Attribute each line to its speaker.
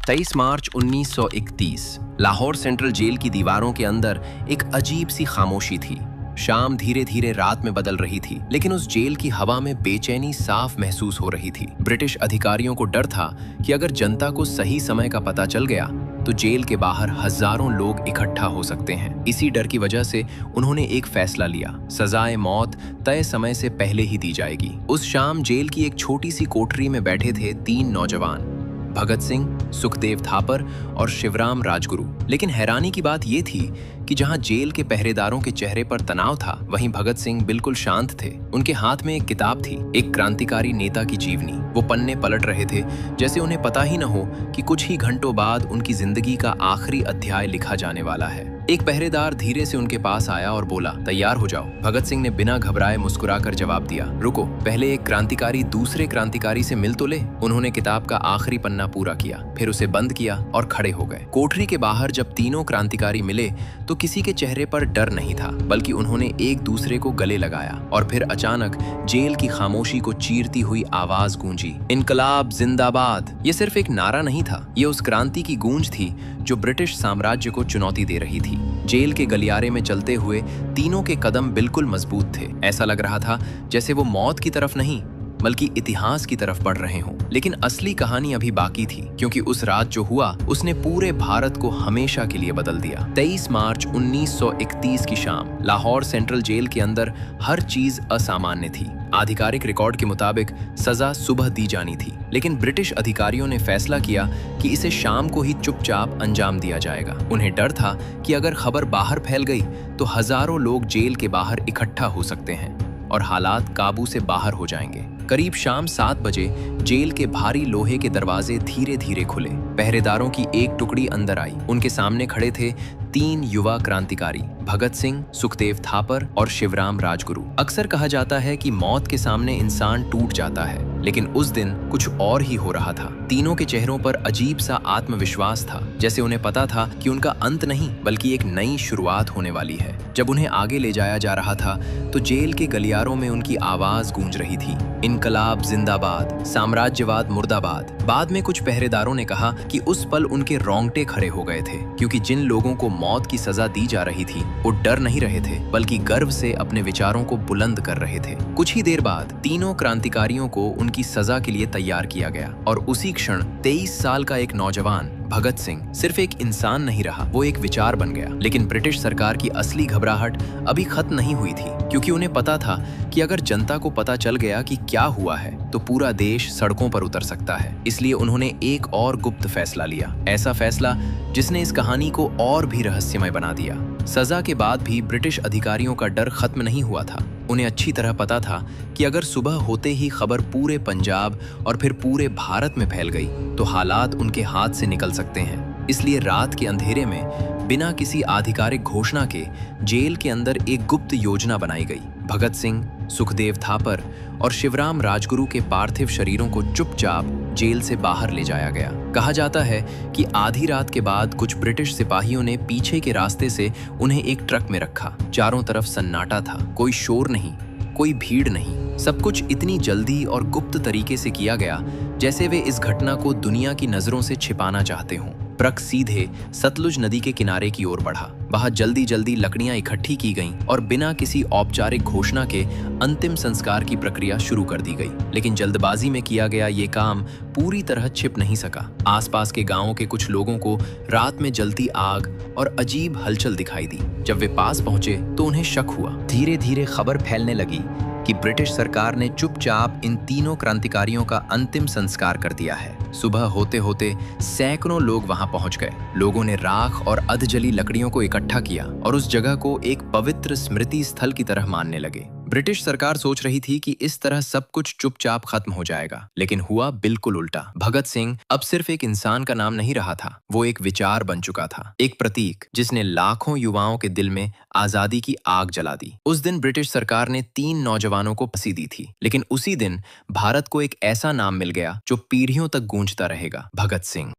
Speaker 1: 23 मार्च 1931 Lahore central jail की दीवारों के अंदर एक अजीब सी खामोशी थी। शाम धीरे धीरे रात में बदल रही थी, लेकिन उस जेल की हवा में बेचैनी साफ महसूस हो रही थी। ब्रिटिश अधिकारियों को डर था कि अगर जनता को सही समय का पता चल गया तो जेल के बाहर हजारों लोग इकट्ठा हो सकते हैं। इसी डर की वजह से उन्होंने एक फैसला लिया, सजाए मौत तय समय से पहले ही दी जाएगी। उस शाम जेल की एक छोटी सी कोठरी में बैठे थे 3 नौजवान, भगत सिंह, सुखदेव थापर और शिवराम राजगुरु। लेकिन हैरानी की बात यह थी कि जहां जेल के पहरेदारों के चेहरे पर तनाव था, वहीं भगत सिंह बिल्कुल शांत थे। उनके हाथ में एक किताब थी, एक क्रांतिकारी नेता की जीवनी। वो पन्ने पलट रहे थे, जैसे उन्हें पता ही न हो कि कुछ ही घंटों बाद उनकी जिंदगी का आखिरी अध्याय लिखा जाने वाला है। एक पहरेदार धीरे से उनके पास आया और बोला, तैयार हो जाओ। भगत सिंह ने बिना घबराए मुस्कुराकर जवाब दिया, रुको, पहले एक क्रांतिकारी दूसरे क्रांतिकारी से मिल तो ले। उन्होंने किताब का आखिरी पन्ना पूरा किया, फिर उसे बंद किया और खड़े हो गए। कोठरी के बाहर जब तीनों क्रांतिकारी मिले तो किसी के चेहरे पर डर नहीं था, बल्कि उन्होंने एक दूसरे को गले लगाया। और फिर अचानक जेल की खामोशी को चीरती हुई आवाज गूंजी, इनकलाब जिंदाबाद। ये सिर्फ एक नारा नहीं था, ये उस क्रांति की गूंज थी जो ब्रिटिश साम्राज्य को चुनौती दे रही थी। जेल के गलियारे में चलते हुए तीनों के कदम बिल्कुल मजबूत थे। ऐसा लग रहा था जैसे वो मौत की तरफ नहीं बल्कि इतिहास की तरफ बढ़ रहे हों। लेकिन असली कहानी अभी बाकी थी, क्योंकि उस रात जो हुआ उसने पूरे भारत को हमेशा के लिए बदल दिया। 23 मार्च 1931 की शाम लाहौर सेंट्रल जेल के अंदर हर चीज असामान्य थी। आधिकारिक रिकॉर्ड के मुताबिक सजा सुबह दी जानी थी, लेकिन ब्रिटिश अधिकारियों ने फैसला किया कि इसे शाम को ही चुपचाप अंजाम दिया जाएगा। उन्हें डर था कि अगर खबर बाहर फैल गई तो हजारों लोग जेल के बाहर इकट्ठा हो सकते हैं और हालात काबू से बाहर हो जाएंगे। करीब शाम 7 बजे जेल के भारी लोहे के दरवाजे धीरे धीरे खुले। पहरेदारों की एक टुकड़ी अंदर आई। उनके सामने खड़े थे 3 युवा क्रांतिकारी, भगत सिंह, सुखदेव थापर और शिवराम राजगुरु। अक्सर कहा जाता है कि मौत के सामने इंसान टूट जाता है, लेकिन उस दिन कुछ और ही हो रहा था। तीनों के चेहरों पर अजीब सा आत्मविश्वास था, जैसे उन्हें पता था कि उनका अंत नहीं बल्कि एक नई शुरुआत होने वाली है। जब उन्हें आगे ले जाया जा रहा था तो जेल के गलियारों में उनकी आवाज गूंज रही थी, इनकलाब जिंदाबाद, साम्राज्यवाद मुर्दाबाद। बाद में कुछ पहरेदारों ने कहा कि उस पल उनके रोंगटे खड़े हो गए थे, क्योंकि जिन लोगों को मौत की सजा दी जा रही थी वो डर नहीं रहे थे बल्कि गर्व से अपने विचारों को बुलंद कर रहे थे। कुछ ही देर बाद तीनों क्रांतिकारियों को उनकी सजा के लिए तैयार किया गया और उसी क्षण 23 साल का एक नौजवान भगत सिंह सिर्फ एक इंसान नहीं रहा, वो एक विचार बन गया। लेकिन ब्रिटिश सरकार की असली घबराहट अभी खत्म नहीं हुई थी, क्योंकि उन्हें पता था कि अगर जनता को पता चल गया कि क्या हुआ है तो पूरा देश सड़कों पर उतर सकता है। इसलिए उन्होंने एक और गुप्त फैसला लिया, ऐसा फैसला जिसने इस कहानी को और भी रहस्यमय बना दिया। सजा के बाद भी ब्रिटिश अधिकारियों का डर खत्म नहीं हुआ था। उन्हें अच्छी तरह पता था कि अगर सुबह होते ही खबर पूरे पंजाब और फिर पूरे भारत में फैल गई तो हालात उनके हाथ से निकल सकते हैं। इसलिए रात के अंधेरे में बिना किसी आधिकारिक घोषणा के जेल के अंदर एक गुप्त योजना बनाई गई। भगत सिंह, सुखदेव थापर और शिवराम राजगुरु के पार्थिव शरीरों को चुपचाप जेल से बाहर ले जाया गया। कहा जाता है कि आधी रात के बाद कुछ ब्रिटिश सिपाहियों ने पीछे के रास्ते से उन्हें एक ट्रक में रखा। चारों तरफ सन्नाटा था, कोई शोर नहीं, कोई भीड़ नहीं। सब कुछ इतनी जल्दी और गुप्त तरीके से किया गया जैसे वे इस घटना को दुनिया की नजरों से छिपाना चाहते हों। ट्रक सीधे सतलुज नदी के किनारे की ओर बढ़ा। वहां जल्दी जल्दी लकड़ियां इकट्ठी की गईं और बिना किसी औपचारिक घोषणा के अंतिम संस्कार की प्रक्रिया शुरू कर दी गई। लेकिन जल्दबाजी में किया गया ये काम पूरी तरह छिप नहीं सका। आसपास के गांवों के कुछ लोगों को रात में जलती आग और अजीब हलचल दिखाई दी। जब वे पास पहुंचे तो उन्हें शक हुआ। धीरे धीरे खबर फैलने लगी कि ब्रिटिश सरकार ने चुपचाप इन तीनों क्रांतिकारियों का अंतिम संस्कार कर दिया है। सुबह होते होते सैकड़ों लोग वहां पहुंच गए। लोगों ने राख और अधजली लकड़ियों को इकट्ठा किया और उस जगह को एक पवित्र स्मृति स्थल की तरह मानने लगे। ब्रिटिश सरकार सोच रही थी कि इस तरह सब कुछ चुपचाप खत्म हो जाएगा, लेकिन हुआ बिल्कुल उल्टा। भगत सिंह अब सिर्फ एक इंसान का नाम नहीं रहा था, वो एक विचार बन चुका था, एक प्रतीक जिसने लाखों युवाओं के दिल में आजादी की आग जला दी। उस दिन ब्रिटिश सरकार ने 3 नौजवानों को फांसी दी थी, लेकिन उसी दिन भारत को एक ऐसा नाम मिल गया जो पीढ़ियों तक गूंजता रहेगा, भगत सिंह।